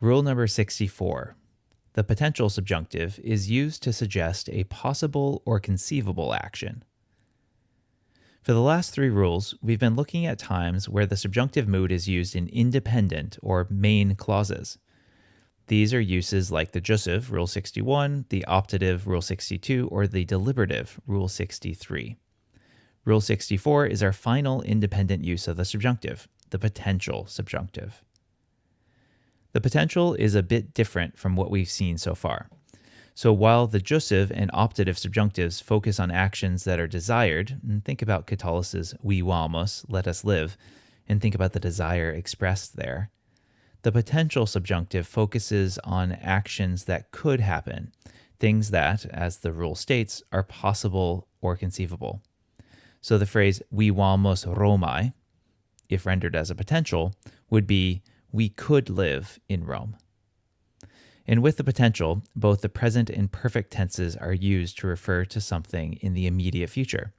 Rule number 64. The potential subjunctive is used to suggest a possible or conceivable action. For the last three rules, we've been looking at times where the subjunctive mood is used in independent or main clauses. These are uses like the jussive, Rule 61, the optative, Rule 62, or the deliberative, Rule 63. Rule 64 is our final independent use of the subjunctive, the potential subjunctive. The potential is a bit different from what we've seen so far. So while the jussive and optative subjunctives focus on actions that are desired, and think about Catullus's vivamus, let us live, and think about the desire expressed there, the potential subjunctive focuses on actions that could happen, things that, as the rule states, are possible or conceivable. So the phrase vivamus Romae, if rendered as a potential, would be we could live in Rome. And with the potential, both the present and perfect tenses are used to refer to something in the immediate future.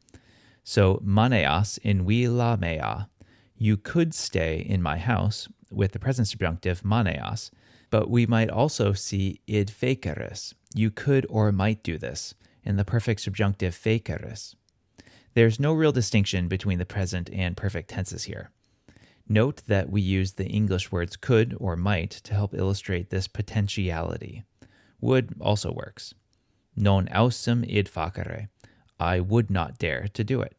So maneas in villa mea, you could stay in my house, with the present subjunctive maneas, but we might also see id feceris, you could or might do this, in the perfect subjunctive feceris. There's no real distinction between the present and perfect tenses here. Note that we use the English words could or might to help illustrate this potentiality. Would also works. Non ausum id facere, I would not dare to do it.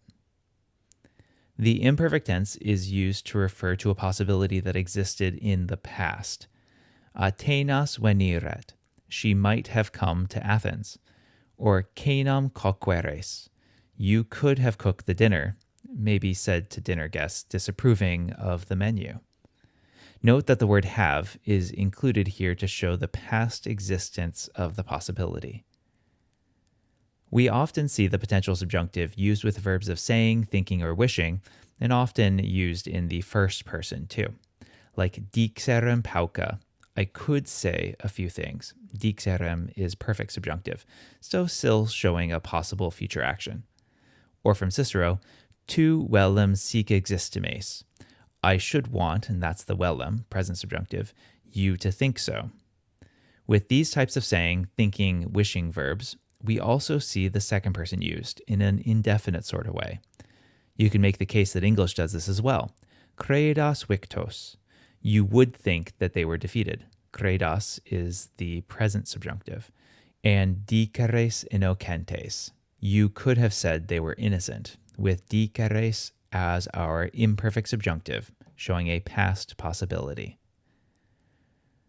The imperfect tense is used to refer to a possibility that existed in the past. Athēnās venīret, she might have come to Athens. Or cēnam coquerēs, you could have cooked the dinner, may be said to dinner guests disapproving of the menu. Note that the word have is included here to show the past existence of the possibility. We often see the potential subjunctive used with verbs of saying, thinking, or wishing, and often used in the first person too. Like dīcerēm pauca, I could say a few things. Dīcerēm is perfect subjunctive, so still showing a possible future action. Or from Cicero, tu vellem sic existimes. I should want, and that's the vellem, present subjunctive, you to think so. With these types of saying, thinking, wishing verbs, we also see the second person used in an indefinite sort of way. You can make the case that English does this as well. Credas victos. You would think that they were defeated. Credas is the present subjunctive. And dīcerēs innocentēs. You could have said they were innocent, with dīcerēs as our imperfect subjunctive, showing a past possibility.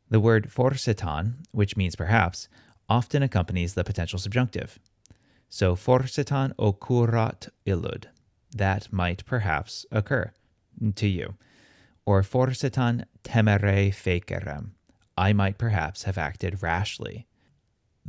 The word forsitan, which means perhaps, often accompanies the potential subjunctive. So forsitan occurrat illud, that might perhaps occur to you. Or forsitan temere fecerem, I might perhaps have acted rashly.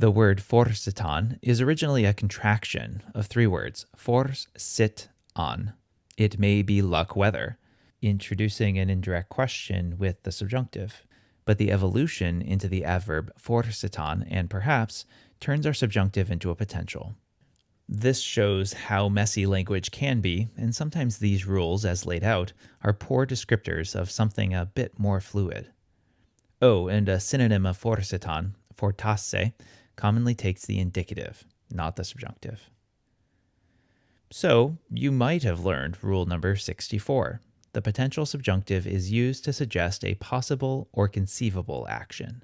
The word forsitan is originally a contraction of three words, fors, sit, on. It may be luck weather, introducing an indirect question with the subjunctive. But the evolution into the adverb forsitan and perhaps turns our subjunctive into a potential. This shows how messy language can be, and sometimes these rules, as laid out, are poor descriptors of something a bit more fluid. Oh, and a synonym of forsitan, fortasse, commonly takes the indicative, not the subjunctive. So, you might have learned rule number 64. The potential subjunctive is used to suggest a possible or conceivable action.